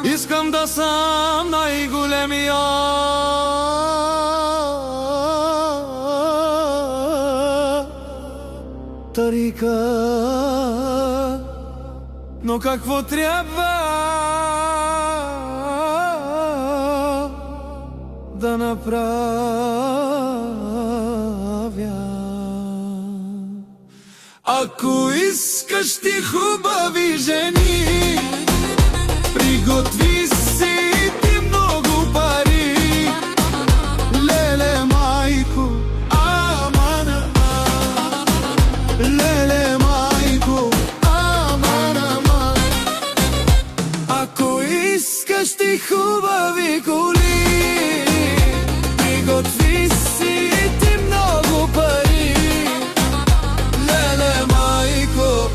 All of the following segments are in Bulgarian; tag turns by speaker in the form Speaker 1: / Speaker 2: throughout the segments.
Speaker 1: Искам да съм най-големия, тарика, но какво трябва да направя? Ако искаш ти хубави жени, приготви си ти много пари. Леле майко, амана, леле майко, амана. Ако искаш ти хубави коли, приготви си ти много пари. Леле майко,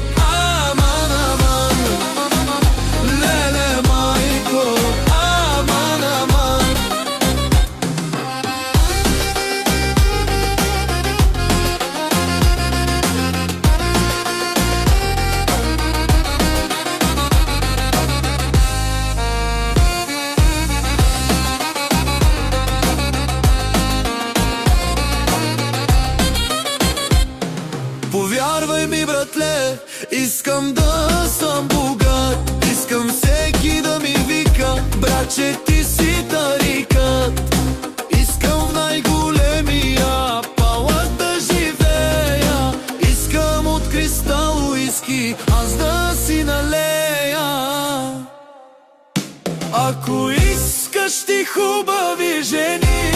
Speaker 1: повярвай ми, братле, искам да съм богат. Искам всеки да ми вика: братче, ти си тарикат. Искам в най-големия палат да живея. Искам от кристал уиски аз да си налея. Ако искаш ти хубави жени,